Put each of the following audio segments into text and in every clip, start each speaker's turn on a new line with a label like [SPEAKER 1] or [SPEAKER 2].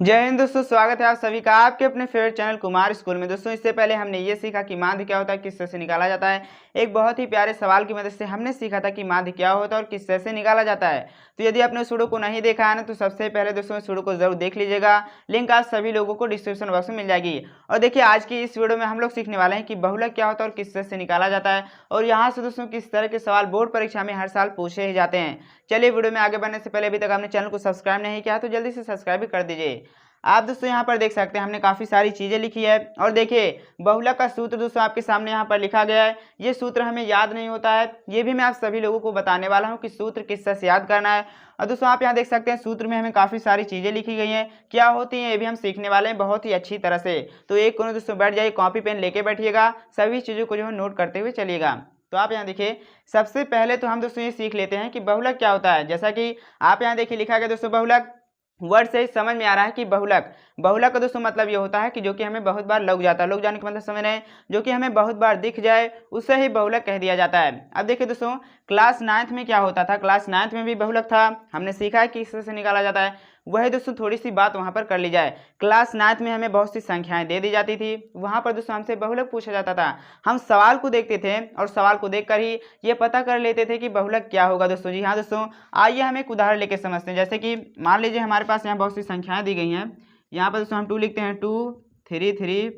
[SPEAKER 1] जय हिंद दोस्तों, स्वागत है आप सभी का आपके अपने फेवरेट चैनल कुमार स्कूल में। दोस्तों इससे पहले हमने ये सीखा कि माध्य क्या होता है, किस तरह से निकाला जाता है। एक बहुत ही प्यारे सवाल की मदद से हमने सीखा था कि माध्य क्या होता है और किस तरह से निकाला जाता है। तो यदि आपने उस वीडियो को नहीं देखा है ना, तो सबसे पहले दोस्तों इस वीडियो को जरूर देख लीजिएगा। लिंक आप सभी लोगों को डिस्क्रिप्शन बॉक्स में मिल जाएगी। और देखिए आज की इस वीडियो में हम लोग सीखने वाले हैं कि बहुलक क्या होता है और किस तरह से निकाला जाता है, और यहाँ से दोस्तों किस तरह के सवाल बोर्ड परीक्षा में हर साल पूछे ही जाते हैं। चलिए वीडियो में आगे बढ़ने से पहले अभी तक आपने चैनल को सब्सक्राइब नहीं किया तो जल्दी से सब्सक्राइब भी कर दीजिए। आप दोस्तों यहाँ पर देख सकते हैं हमने काफ़ी सारी चीज़ें लिखी है। और देखिए बहुलक का सूत्र दोस्तों आपके सामने यहाँ पर लिखा गया है। ये सूत्र हमें याद नहीं होता है, ये भी मैं आप सभी लोगों को बताने वाला हूँ कि सूत्र किस तरह से याद करना है। और दोस्तों आप यहाँ देख सकते हैं सूत्र में हमें काफ़ी सारी चीज़ें लिखी गई हैं, क्या होती हैं ये भी हम सीखने वाले हैं बहुत ही अच्छी तरह से। तो एक कोने दोस्तों बैठ जाइए, कॉपी पेन लेके बैठिएगा, सभी चीज़ों को जो है नोट करते हुए चलिएगा। तो आप यहाँ देखिए सबसे पहले तो हम दोस्तों ये सीख लेते हैं कि बहुलक क्या होता है। जैसा कि आप यहाँ देखिए लिखा गया दोस्तों बहुलक, वर्ड से ही समझ में आ रहा है कि बहुलक बहुलक का दोस्तों मतलब ये होता है कि जो कि हमें बहुत बार लग जाता है। लग जाने का मतलब समझ रहे हैं, जो कि हमें बहुत बार दिख जाए उसे ही बहुलक कह दिया जाता है। अब देखिए दोस्तों क्लास 9th में क्या होता था, क्लास 9th में भी बहुलक था, हमने सीखा है कि किस तरह से निकाला जाता है। वही दोस्तों थोड़ी सी बात वहाँ पर कर ली जाए। क्लास 9th में हमें बहुत सी संख्याएं दे दी जाती थी, वहाँ पर दोस्तों हमसे बहुलक पूछा जाता था। हम सवाल को देखते थे और सवाल को देखकर ही ये पता कर लेते थे कि बहुलक क्या होगा दोस्तों। जी हाँ दोस्तों, आइए हम एक उदाहरण लेके समझते हैं। जैसे कि मान लीजिए हमारे पास यहाँ बहुत सी संख्याएं दी गई हैं। यहाँ पर दोस्तों हम 2 लिखते हैं, 2 3 3,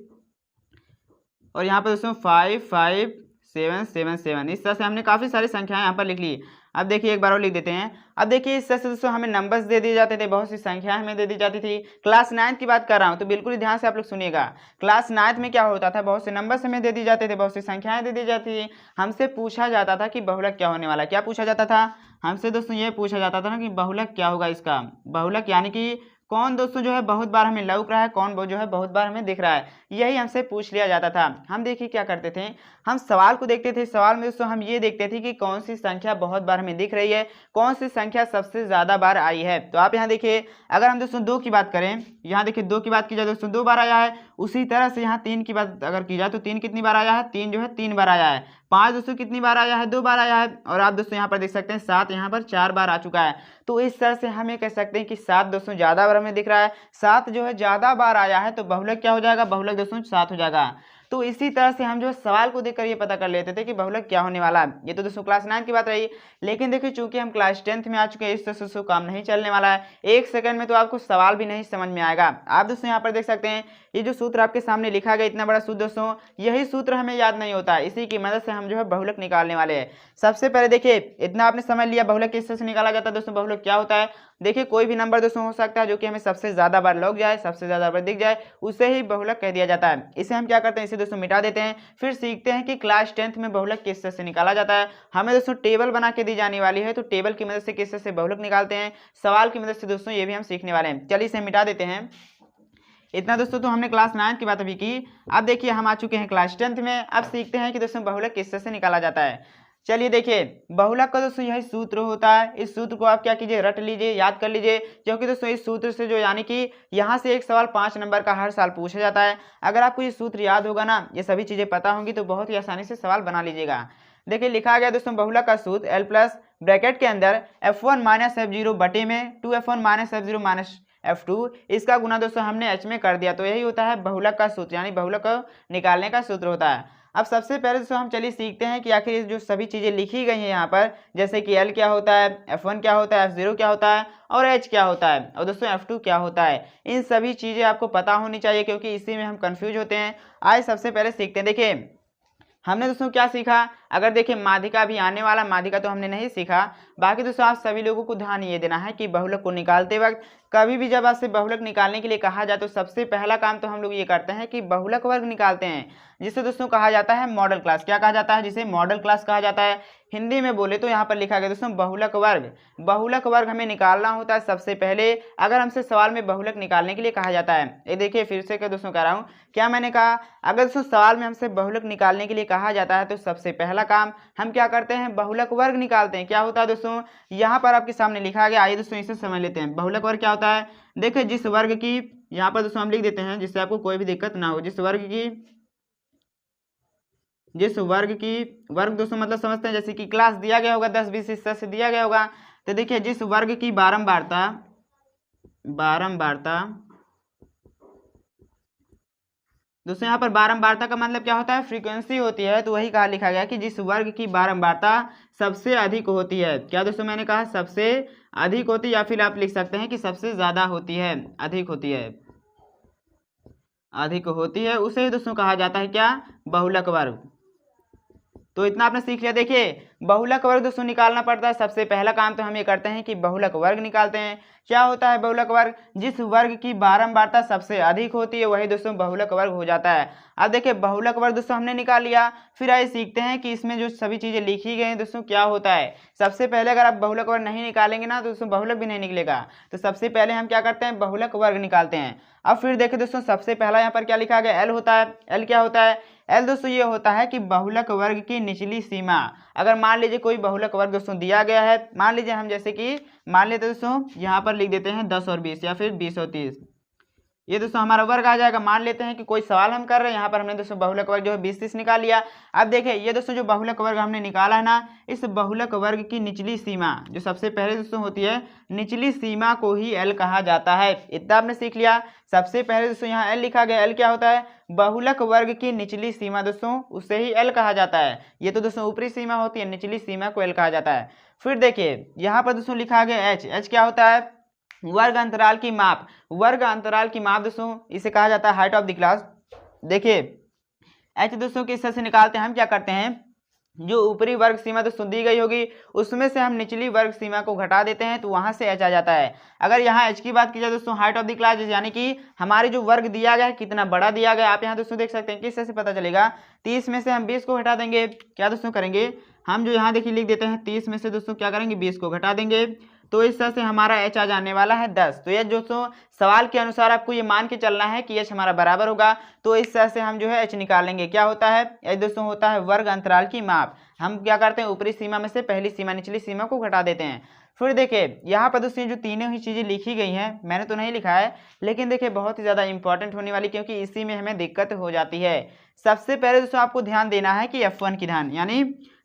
[SPEAKER 1] और यहाँ पर दोस्तों 5 5 7 7 7। इस तरह से हमने काफ़ी सारी संख्याएं यहाँ पर लिख ली। अब देखिए एक बार और लिख देते हैं। अब देखिए इस तरह से दोस्तों हमें नंबर्स दे दिए जाते थे, बहुत सी संख्याएं हमें दे दी जाती थी। क्लास 9th की बात कर रहा हूँ तो बिल्कुल ध्यान से आप लोग सुनिएगा। क्लास 9th में क्या होता था, बहुत से नंबर्स हमें दे दी जाते थे, बहुत सी संख्याएं दे दी जाती थी। हमसे पूछा जाता था कि बहुलक क्या होने वाला है। क्या पूछा जाता था हमसे दोस्तों, ये पूछा जाता था ना कि बहुलक क्या होगा इसका। बहुलक यानी कि कौन दोस्तों जो है बहुत बार हमें लौक रहा है, कौन वो जो है बहुत बार हमें दिख रहा है, यही हमसे पूछ लिया जाता था। हम देखिए क्या करते थे, हम सवाल को देखते थे। सवाल में दोस्तों हम ये देखते थे कि कौन सी संख्या बहुत बार हमें दिख रही है, कौन सी संख्या सबसे ज़्यादा बार आई है। तो आप यहाँ देखिए अगर हम दोस्तों 2 की बात करें, यहाँ देखिए 2 की बात की जाए दोस्तों 2 बार आया है। उसी तरह से यहाँ 3 की बात अगर की जाए तो 3 कितनी बार आया है, 3 जो है 3 बार आया है। 5 दोस्तों कितनी बार आया है, 2 बार आया है। और आप दोस्तों यहाँ पर देख सकते हैं 7 यहाँ पर 4 बार आ चुका है। तो इस तरह से हम ये कह सकते हैं कि 7 दोस्तों ज़्यादा बार हमें दिख रहा है। 7 जो है ज़्यादा बार आया है तो बहुलक क्या हो जाएगा, बहुलक दोस्तों 7 हो जाएगा। तो इसी तरह से हम जो सवाल को देखकर ये पता कर लेते थे कि बहुलक क्या होने वाला है। ये तो दोस्तों क्लास 9 की बात रही। लेकिन देखिए चूंकि हम क्लास 10th में आ चुके हैं, इस तरह से काम नहीं चलने वाला है। एक सेकंड में तो आपको सवाल भी नहीं समझ में आएगा। आप दोस्तों यहाँ पर देख सकते हैं ये जो सूत्र आपके सामने लिखा गया, इतना बड़ा सूत्र दोस्तों, यही सूत्र हमें याद नहीं होता। इसी की मदद से हम जो है बहुलक निकालने वाले हैं। सबसे पहले देखिए इतना आपने समझ लिया बहुलक किस तरह से निकाला जाता है। दोस्तों बहुलक क्या होता है, देखिए कोई भी नंबर दोस्तों हो सकता है जो कि हमें सबसे ज़्यादा बार लग जाए, सबसे ज़्यादा बार दिख जाए, उसे ही बहुलक कह दिया जाता है। इसे हम क्या करते हैं, इसे दोस्तों मिटा देते हैं। फिर सीखते हैं कि क्लास 10th में बहुलक किस तरह से निकाला जाता है। हमें दोस्तों टेबल बना के दी जाने वाली है, तो टेबल की मदद से किस तरह से बहुलक निकालते हैं, सवाल की मदद से दोस्तों ये भी हम सीखने वाले हैं। चलिए इसे मिटा देते हैं। इतना दोस्तों तो हमने क्लास 9 की बात अभी की। अब देखिए हम आ चुके हैं क्लास 10th में। अब सीखते हैं कि दोस्तों बहुलक किस तरह से निकाला जाता है। चलिए देखिए बहुलक का दोस्तों यही सूत्र होता है। इस सूत्र को आप क्या कीजिए, रट लीजिए, याद कर लीजिए, क्योंकि दोस्तों इस सूत्र से जो यानी कि यहाँ से एक सवाल 5 नंबर का हर साल पूछा जाता है। अगर आपको ये सूत्र याद होगा ना, ये सभी चीज़ें पता होंगी तो बहुत ही आसानी से सवाल बना लीजिएगा। देखिए लिखा गया दोस्तों बहुलक का सूत्र L प्लस ब्रैकेट के अंदर F1 माइनस F0 बटे में 2F1 minus F0 minus F2, इसका गुना दोस्तों हमने H में कर दिया। तो यही होता है बहुलक का सूत्र, यानी बहुलक को निकालने का सूत्र होता है। अब सबसे पहले दोस्तों हम चलिए सीखते हैं कि आखिर जो सभी चीज़ें लिखी गई हैं यहाँ पर, जैसे कि L क्या होता है, F1 क्या होता है, F0 क्या होता है और H क्या होता है, और दोस्तों F2 क्या होता है। इन सभी चीज़ें आपको पता होनी चाहिए, क्योंकि इसी में हम कंफ्यूज होते हैं। आइए सबसे पहले सीखते हैं। देखिए हमने दोस्तों क्या सीखा, अगर देखिए माध्यिका भी आने वाला, माध्यिका तो हमने नहीं सीखा। बाकी दोस्तों आप सभी लोगों को ध्यान ये देना है कि बहुलक को निकालते वक्त कभी भी जब आपसे बहुलक निकालने के लिए कहा जाए तो सबसे पहला काम तो हम लोग ये करते हैं कि बहुलक वर्ग निकालते हैं, जिसे दोस्तों कहा जाता है मॉडल क्लास। क्या कहा जाता है, जिसे मॉडल क्लास कहा जाता है। हिंदी में बोले तो यहाँ पर लिखा गया दोस्तों बहुलक वर्ग। बहुलक वर्ग हमें निकालना होता है सबसे पहले, अगर हमसे सवाल में बहुलक निकालने के लिए कहा जाता है। ये देखिए फिर से क्या दोस्तों कह रहा हूँ, क्या मैंने कहा, अगर दोस्तों सवाल में हमसे बहुलक निकालने के लिए कहा जाता है तो सबसे पहला काम हम क्या करते हैं, बहुलक वर्ग निकालते हैं। क्या होता है दोस्तों, यहाँ पर आपके सामने लिखा गया, आइए दोस्तों इसे समझ लेते हैं। बहुलक वर्ग क्या होता है, देखिए जिस वर्ग की, यहाँ पर दोस्तों हम लिख देते हैं जिससे आपको कोई भी दिक्कत ना हो, जिस वर्ग की वर्ग दोस्तों मतलब समझते हैं, जैसे कि क्लास दिया गया होगा 10-20 इस तरह से दिया गया होगा। तो देखिए जिस वर्ग की बारंबारता दोस्तों यहाँ पर बारंबारता का मतलब क्या होता है, फ्रीक्वेंसी होती है। तो वही कहा लिखा गया कि जिस वर्ग की बारंबारता सबसे अधिक होती है। क्या दोस्तों मैंने कहा, सबसे अधिक होती है, या फिर आप लिख सकते हैं कि सबसे ज्यादा होती है, अधिक होती है, अधिक होती है, उसे ही दोस्तों कहा जाता है क्या, बहुलक वर्ग। तो इतना आपने सीख लिया। देखिए बहुलक वर्ग दोस्तों निकालना पड़ता है। सबसे पहला काम तो हम ये करते हैं कि बहुलक वर्ग निकालते हैं। क्या होता है बहुलक वर्ग, जिस वर्ग की बारंबारता सबसे अधिक होती है वही दोस्तों बहुलक वर्ग हो जाता है। अब देखिए बहुलक वर्ग दोस्तों हमने निकाल लिया। फिर आइए सीखते हैं कि इसमें जो सभी चीजें लिखी गई हैं दोस्तों क्या होता है। सबसे पहले अगर आप बहुलक वर्ग नहीं निकालेंगे ना तो दोस्तों बहुलक भी नहीं निकलेगा। तो सबसे पहले हम क्या करते हैं, बहुलक वर्ग निकालते हैं। अब फिर देखिए दोस्तों सबसे पहला यहाँ पर क्या लिखा गया, एल होता है। एल क्या होता है, एल दोस्तों ये होता है कि बहुलक वर्ग की निचली सीमा। अगर मान लीजिए कोई बहुलक वर्ग दोस्तों दिया गया है, मान लीजिए हम जैसे कि मान लेते दोस्तों यहाँ पर लिख देते हैं 10 और 20 या फिर 20 और 30, ये दोस्तों हमारा वर्ग आ जाएगा। मान लेते हैं कि कोई सवाल हम कर रहे हैं, यहाँ पर हमने दोस्तों बहुलक वर्ग जो है 20-30 निकाल लिया। अब देखिए ये दोस्तों जो बहुलक वर्ग हमने निकाला है ना, इस बहुलक वर्ग की निचली सीमा जो सबसे पहले दोस्तों होती है, निचली सीमा को ही एल कहा जाता है। इतना आपने सीख लिया। सबसे पहले दोस्तों यहाँ एल लिखा गया। एल क्या होता है, बहुलक वर्ग की निचली सीमा दोस्तों, उसे ही एल कहा जाता है। ये तो दोस्तों ऊपरी सीमा होती है, निचली सीमा को एल कहा जाता है। फिर देखिए यहाँ पर दोस्तों लिखा गया एच। एच क्या होता है, वर्ग अंतराल की माप। वर्ग अंतराल की माप दोस्तों इसे कहा जाता है हाइट ऑफ द क्लास। देखिए एच दोस्तों किस तरह से निकालते हैं, हम क्या करते हैं, जो ऊपरी वर्ग सीमा दोस्तों दी गई होगी उसमें से हम निचली वर्ग सीमा को घटा देते हैं, तो वहां से एच आ जाता है। अगर यहाँ एच की बात की जाए दोस्तों, हाइट ऑफ द क्लास यानी कि हमारे जो वर्ग दिया गया है कितना बड़ा दिया गया है, आप यहाँ दोस्तों देख सकते हैं किस तरह से पता चलेगा। 30 में से हम 20 को घटा देंगे। क्या दोस्तों करेंगे, हम जो यहाँ देखिए लिख देते हैं 30 में से दोस्तों क्या करेंगे, 20 को घटा देंगे। तो इस तरह से हमारा एच आ जाने वाला है 10। तो ये दोस्तों सवाल के अनुसार आपको ये मान के चलना है कि एच हमारा बराबर होगा। तो इस तरह से हम जो है एच निकालेंगे। क्या होता है, एच दोस्तों होता है वर्ग अंतराल की माप। हम क्या करते हैं, ऊपरी सीमा में से पहली सीमा निचली सीमा को घटा देते हैं। फिर देखिए यहाँ पर दोस्तों जो तीनों ही चीजें लिखी गई हैं, मैंने तो नहीं लिखा है लेकिन देखिए बहुत ही ज्यादा इंपॉर्टेंट होने वाली, क्योंकि इसी में हमें दिक्कत हो जाती है। सबसे पहले दोस्तों आपको ध्यान देना है कि F1 की ध्यान, यानी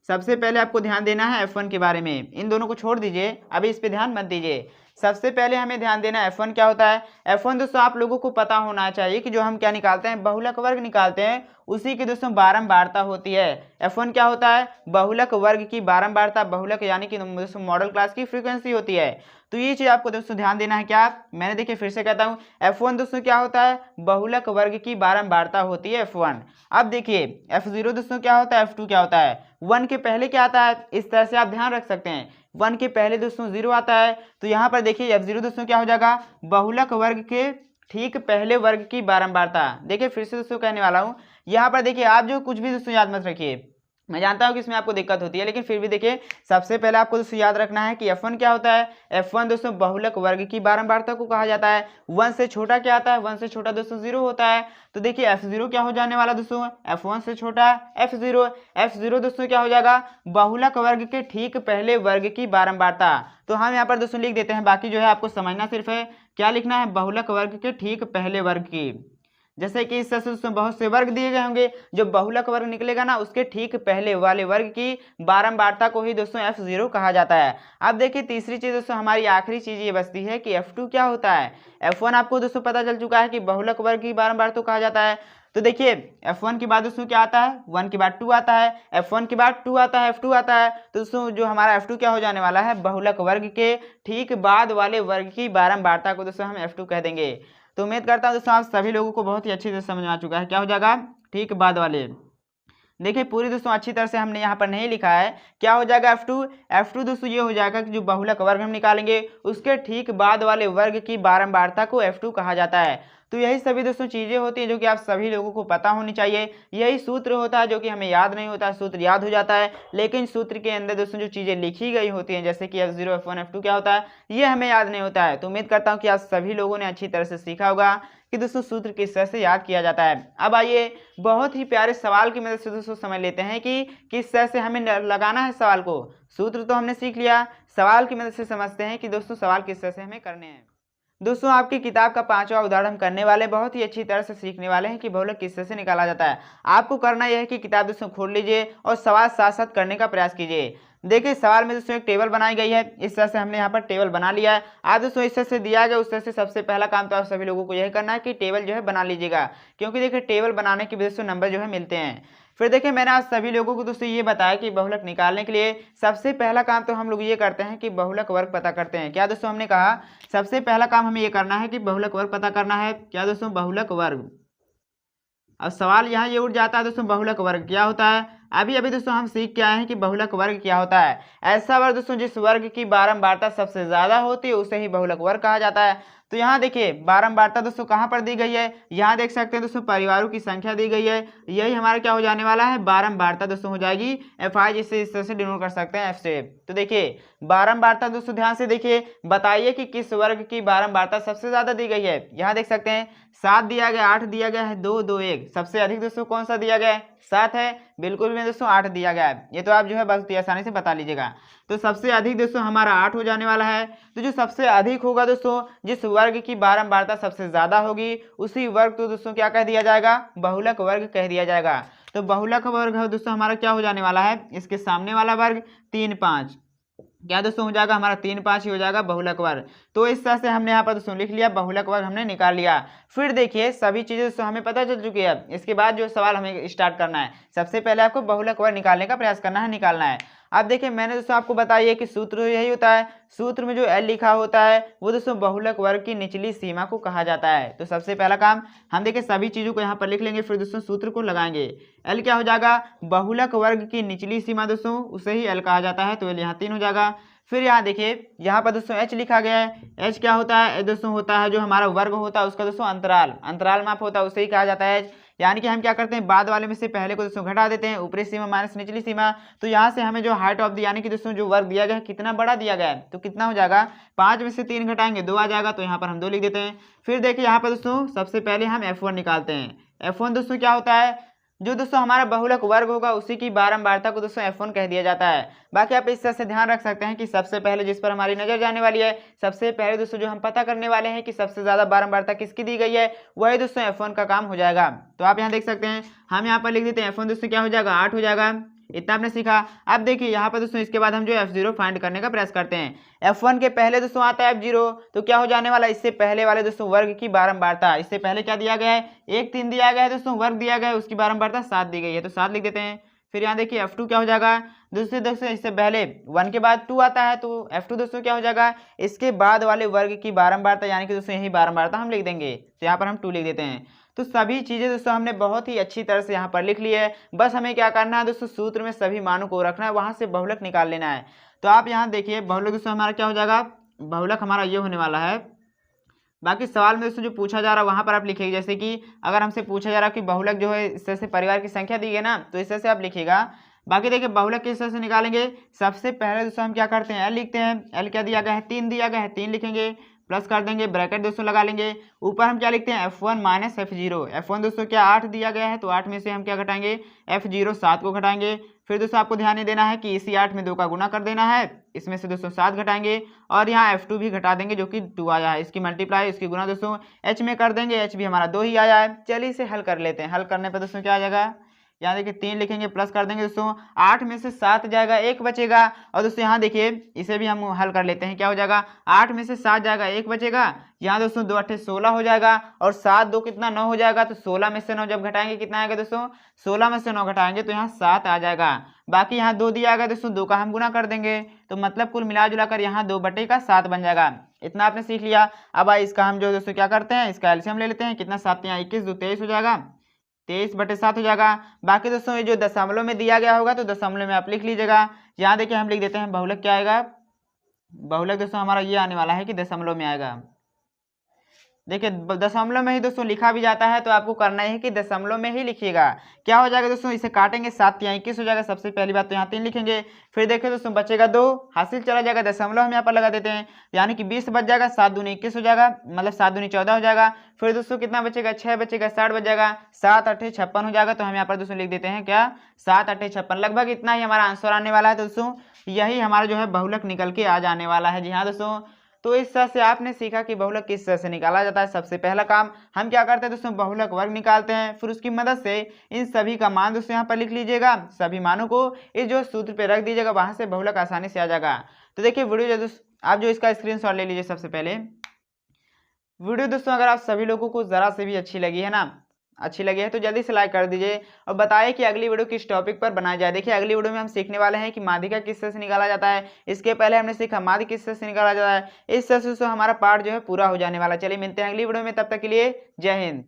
[SPEAKER 1] सबसे पहले आपको ध्यान देना है F1 के बारे में। इन दोनों को छोड़ दीजिए, अभी इस पे ध्यान मत दीजिए। सबसे पहले हमें ध्यान देना है F1 क्या होता है। F1 दोस्तों आप लोगों को पता होना चाहिए कि जो हम क्या निकालते हैं, बहुलक वर्ग निकालते हैं, उसी की दोस्तों बारंबारता होती है। F1 क्या होता है, बहुलक वर्ग की बारंबारता। बहुलक यानी कि दोस्तों मॉडल क्लास की फ्रीक्वेंसी होती है। तो ये चीज आपको दोस्तों ध्यान देना है। क्या, मैंने देखिए फिर से कहता हूँ, F1 दोस्तों क्या होता है, बहुलक वर्ग की बारंबारता होती है F1। अब देखिए F0 दोस्तों क्या होता है, F2 क्या होता है, 1 के पहले क्या आता है, इस तरह से आप ध्यान रख सकते हैं। 1 के पहले दोस्तों 0 आता है। तो यहाँ पर देखिए F0 दोस्तों क्या हो जाएगा, बहुलक वर्ग के ठीक पहले वर्ग की बारंबारता। देखिए फिर से दोस्तों कहने वाला हूँ, यहाँ पर देखिए आप जो कुछ भी दोस्तों याद मत रखिए, मैं जानता हूँ कि इसमें आपको दिक्कत होती है, लेकिन फिर भी देखिए सबसे पहले आपको दोस्तों याद रखना है कि F1 क्या होता है। F1 दोस्तों बहुलक वर्ग की बारंबारता को कहा जाता है। 1 से छोटा क्या आता है, 1 से छोटा दोस्तों 0 होता है। तो देखिए F0 क्या हो जाने वाला दोस्तों, F1 से छोटा F0। F0 दोस्तों क्या हो जाएगा, बहुलक वर्ग के ठीक पहले वर्ग की बारंबारता। तो हम यहाँ पर दोस्तों लिख देते हैं, बाकी जो है आपको समझना सिर्फ है। क्या लिखना है, बहुलक वर्ग के ठीक पहले वर्ग की। जैसे कि इस तरह से दोस्तों बहुत से वर्ग दिए गए होंगे, जो बहुलक वर्ग निकलेगा ना उसके ठीक पहले वाले वर्ग की बारंबारता को ही दोस्तों F0 कहा जाता है। अब देखिए तीसरी चीज दोस्तों, हमारी आखिरी चीज ये बचती है कि F2 क्या होता है। F1 आपको दोस्तों पता चल चुका है कि बहुलक वर्ग की बारंबारता कहा जाता है। तो देखिए F1 के बाद दोस्तों क्या आता है, 1 के बाद 2 आता है, F1 के बाद 2 आता है, F2 आता है। तो दोस्तों जो हमारा F2 क्या हो जाने वाला है, बहुलक वर्ग के ठीक बाद वाले वर्ग की बारंबारता को दोस्तों हम F2 कह देंगे। तो उम्मीद करता हूँ दोस्तों आप सभी लोगों को बहुत ही अच्छी तरह समझ में आ चुका है। क्या हो जाएगा, ठीक बाद वाले। देखिए पूरी दोस्तों अच्छी तरह से हमने यहाँ पर नहीं लिखा है। क्या हो जाएगा F2, F2 दोस्तों ये हो जाएगा कि जो बहुलक वर्ग हम निकालेंगे उसके ठीक बाद वाले वर्ग की बारंबारता को F2 कहा जाता है। तो यही सभी दोस्तों चीजें होती हैं जो कि आप सभी लोगों को पता होनी चाहिए। यही सूत्र होता है जो कि हमें याद नहीं होता, सूत्र याद हो जाता है, लेकिन सूत्र के अंदर दोस्तों जो चीजें लिखी गई होती हैं जैसे कि F0, F1, F2 क्या होता है, ये हमें याद नहीं होता है। तो उम्मीद करता हूँ कि आप सभी लोगों ने अच्छी तरह से सीखा होगा कि दोस्तों सूत्र किस तरह से याद किया जाता है। अब आइए बहुत ही प्यारे सवाल की मदद से दोस्तों समझ लेते हैं कि किस तरह से हमें लगाना है सवाल को। सूत्र तो हमने सीख लिया, सवाल की मदद से समझते हैं कि दोस्तों सवाल किस तरह से हमें करने हैं। दोस्तों आपकी किताब का 5वां उदाहरण हम करने वाले, बहुत ही अच्छी तरह से सीखने वाले हैं कि बहुलक किस तरह से निकाला जाता है। आपको करना यह है कि किताब दोस्तों खोल लीजिए और सवाल साथ साथ करने का प्रयास कीजिए। देखिए सवाल में दोस्तों एक टेबल बनाई गई है, इस तरह से हमने यहाँ पर टेबल बना लिया है। आज दोस्तों इस तरह से दिया गया, उस तरह से सबसे पहला काम तो आप सभी लोगों को यही करना है कि टेबल जो है बना लीजिएगा, क्योंकि देखिए टेबल बनाने की वजह से नंबर जो है मिलते हैं। फिर देखिए मैंने आज सभी लोगों को दोस्तों ये बताया कि बहुलक निकालने के लिए सबसे पहला काम तो हम लोग ये करते हैं कि बहुलक वर्ग पता करते हैं। क्या दोस्तों हमने कहा सबसे पहला काम हमें ये करना है कि बहुलक वर्ग पता करना है। क्या दोस्तों बहुलक वर्ग। अब सवाल यहाँ ये उठ जाता है दोस्तों बहुलक वर्ग क्या होता है। अभी अभी दोस्तों हम सीख के आए हैं कि बहुलक वर्ग क्या होता है। ऐसा वर्ग दोस्तों जिस वर्ग की बारंबारता सबसे ज्यादा होती है उसे ही बहुलक वर्ग कहा जाता है। तो यहाँ देखिए बारंबारता दोस्तों कहाँ पर दी गई है, यहाँ देख सकते हैं दोस्तों परिवारों की संख्या दी गई है, यही हमारा क्या हो जाने वाला है बारंबारता दोस्तों हो जाएगी एफ आई, जिससे इस तरह से डिनोट कर सकते हैं एफ से। तो देखिए बारंबारता दोस्तों ध्यान से देखिए, बताइए कि किस वर्ग की बारंबारता सबसे ज्यादा दी गई है। यहाँ देख सकते हैं 7 दिया गया, 8 दिया गया है, 2 2 1, सबसे अधिक दोस्तों कौन सा दिया गया है 7 है, बिल्कुल भी दोस्तों 8 दिया गया है। ये तो आप जो है बहुत ही आसानी से बता लीजिएगा। तो सबसे अधिक दोस्तों हमारा 8 हो जाने वाला है। तो जो सबसे अधिक होगा दोस्तों जिस वर्ग की बारंबारता सबसे ज्यादा होगी उसी वर्ग को दोस्तों क्या कह दिया जाएगा बहुलक वर्ग कह दिया जाएगा। तो बहुलक वर्ग है दोस्तों हमारा क्या हो जाने वाला है, इसके सामने वाला वर्ग 3 5, क्या दोस्तों हो जाएगा हमारा 3 5 ही हो जाएगा बहुलक वर्ग। तो इस तरह से हमने यहाँ पर दोस्तों लिख लिया, बहुलक वर्ग हमने निकाल लिया। फिर देखिए सभी चीजें दोस्तों हमें पता चल चुकी है। इसके बाद जो सवाल हमें स्टार्ट करना है, सबसे पहले आपको बहुलक वर्ग निकालने का प्रयास करना है, निकालना है। अब देखिए मैंने दोस्तों आपको बताइए कि सूत्र यही होता है, सूत्र में जो एल लिखा होता है वो दोस्तों बहुलक वर्ग की निचली सीमा को कहा जाता है। तो सबसे पहला काम हम देखिए सभी चीजों को यहाँ पर लिख लेंगे, फिर दोस्तों सूत्र को लगाएंगे। एल क्या हो जाएगा बहुलक वर्ग की निचली सीमा दोस्तों उसे ही एल कहा जाता है, तो एल यहाँ 3 हो जाएगा। फिर यहाँ देखिए यहाँ पर दोस्तों एच लिखा गया है, एच क्या होता है दोस्तों होता है जो हमारा वर्ग होता है उसका दोस्तों अंतराल, अंतराल माप होता है उसे ही कहा जाता है एच। यानी कि हम क्या करते हैं बाद वाले में से पहले को दोस्तों घटा देते हैं, ऊपरी सीमा माइनस निचली सीमा। तो यहाँ से हमें जो हाइट ऑफ द यानी कि दोस्तों जो वर्ग दिया गया है कितना बड़ा दिया गया है, तो कितना हो जाएगा 5 में से 3 घटाएंगे 2 आ जाएगा, तो यहाँ पर हम 2 लिख देते हैं। फिर देखिए यहाँ पर दोस्तों सबसे पहले हम F1 निकालते हैं। F1 दोस्तों क्या होता है, जो दोस्तों हमारा बहुलक वर्ग होगा उसी की बारंबारता को दोस्तों F1 कह दिया जाता है। बाकी आप इस तरह से ध्यान रख सकते हैं कि सबसे पहले जिस पर हमारी नजर जाने वाली है, सबसे पहले दोस्तों जो हम पता करने वाले हैं कि सबसे ज्यादा बारंबारता किसकी दी गई है, वही दोस्तों F1 का काम हो जाएगा। तो आप यहाँ देख सकते हैं हम यहाँ पर लिख देते हैं F1 दोस्तों क्या हो जाएगा 8 हो जाएगा। इतना आपने सीखा। अब देखिए यहाँ पर दोस्तों इसके बाद हम जो F0 फाइंड करने का प्रयास करते हैं। F1 के पहले दोस्तों आता है F0, तो क्या हो जाने वाला इससे पहले वाले दोस्तों वर्ग की बारंबारता, इससे पहले क्या दिया गया है 1 3 दिया गया है दोस्तों, वर्ग दिया गया है उसकी बारंबारता 7 दी गई है, तो 7 लिख देते हैं। फिर यहाँ देखिए F2 क्या हो जाएगा दोस्तों इससे पहले 1 के बाद 2 आता है, तो F2 दोस्तों क्या हो जाएगा इसके बाद वाले वर्ग की बारंबारता, यानी कि दोस्तों यही बारंबारता हम लिख देंगे, तो यहाँ पर हम 2 लिख देते हैं। तो सभी चीजें दोस्तों हमने बहुत ही अच्छी तरह से यहाँ पर लिख ली है। बस हमें क्या करना है दोस्तों सूत्र में सभी मानों को रखना है, वहां से बहुलक निकाल लेना है। तो आप यहाँ देखिए बहुलक दोस्तों हमारा क्या हो जाएगा, बहुलक हमारा ये होने वाला है। बाकी सवाल में दोस्तों जो पूछा जा रहा है वहां पर आप लिखिएगा, जैसे कि अगर हमसे पूछा जा रहा है कि बहुलक जो है इस तरह से परिवार की संख्या दी है ना, तो इस तरह से आप लिखिएगा। बाकी देखिए बहुलक किस तरह से निकालेंगे, सबसे पहले दोस्तों हम क्या करते हैं एल लिखते हैं। एल क्या दिया गया है 3 दिया गया है, 3 लिखेंगे, प्लस कर देंगे, ब्रैकेट दोस्तों लगा लेंगे। ऊपर हम क्या लिखते हैं F1 माइनस F0। F1 दोस्तों क्या 8 दिया गया है, तो 8 में से हम क्या घटाएंगे F0 7 को घटाएंगे। फिर दोस्तों आपको ध्यान देना है कि इसी 8 में 2 का गुना कर देना है, इसमें से दोस्तों 7 घटाएंगे और यहाँ F2 भी घटा देंगे जो कि 2 आया है, इसकी मल्टीप्लाई इसकी गुना दोस्तों H में कर देंगे, H भी हमारा 2 ही आया है। चलिए इसे हल कर लेते हैं। हल करने पर दोस्तों क्या आ जाएगा, यहाँ देखिए 3 लिखेंगे, प्लस कर देंगे दोस्तों, 8 में से 7 जाएगा 1 बचेगा। और दोस्तों यहाँ देखिए इसे भी हम हल कर लेते हैं, क्या हो जाएगा 8 में से 7 जाएगा 1 बचेगा। यहाँ दोस्तों 2 8 16 हो जाएगा और 7 2 कितना 9 हो जाएगा। तो 16 में से 9 जब घटाएंगे कितना आएगा दोस्तों, 16 में से 9 घटाएंगे तो यहाँ 7 आ जाएगा। बाकी यहाँ 2 दिया गया दोस्तों, 2 का हम गुना कर देंगे, तो मतलब कुल मिला जुला कर यहाँ 2/7 बन जाएगा। इतना आपने सीख लिया। अब आइए इसका हम जो दोस्तों क्या करते हैं, इसका एलसीएम ले लेते हैं। कितना 7 यहाँ 21 2 23 हो जाएगा, 23/7 हो जाएगा। बाकी दोस्तों ये जो दशमलव में दिया गया होगा तो दशमलव में आप लिख लीजिएगा। यहाँ देखिए हम लिख देते हैं बहुलक क्या आएगा, बहुलक दोस्तों हमारा ये आने वाला है कि दशमलव में आएगा। देखिए दशमलव में ही दोस्तों लिखा भी जाता है, तो आपको करना है कि दशमलव में ही लिखिएगा। क्या हो जाएगा दोस्तों, इसे काटेंगे 7 यहाँ 21 हो जाएगा। सबसे पहली बात तो यहाँ 3 लिखेंगे, फिर देखिए दोस्तों बचेगा 2, हासिल चला जाएगा, दशमलव हम यहाँ पर लगा देते हैं, यानी कि 20 बच जाएगा। 7 दूनी 21 हो जाएगा, मतलब 7 दूनी 14 हो जाएगा। फिर दोस्तों कितना बचेगा 6 बचेगा, 60 बच जाएगा, 7 8 56 हो जाएगा। तो हम यहाँ पर दोस्तों लिख देते हैं क्या 7 8 56, लगभग इतना ही हमारा आंसर आने वाला है दोस्तों। यही हमारा जो है बहुलक निकल के आ जाने वाला है। जी हाँ दोस्तों, तो इस तरह से आपने सीखा कि बहुलक किस तरह से निकाला जाता है। सबसे पहला काम हम क्या करते हैं दोस्तों, बहुलक वर्ग निकालते हैं। फिर उसकी मदद से इन सभी का मान दोस्तों यहाँ पर लिख लीजिएगा, सभी मानों को इस जो सूत्र पे रख दीजिएगा, वहां से बहुलक आसानी से आ जाएगा। तो देखिए वीडियो जो आप जो इसका स्क्रीनशॉट ले लीजिए। सबसे पहले वीडियो दोस्तों अगर आप सभी लोगों को जरा से भी अच्छी लगी है ना, अच्छी लगी है तो जल्दी से लाइक कर दीजिए और बताइए कि अगली वीडियो किस टॉपिक पर बनाई जाए। देखिए अगली वीडियो में हम सीखने वाले हैं कि माध्यिका किस तरह से निकाला जाता है। इसके पहले हमने सीखा माध्य किस तरह से निकाला जाता है। इस तरह से हमारा पार्ट जो है पूरा हो जाने वाला। चलिए मिलते हैं अगली वीडियो में, तब तक के लिए जय हिंद।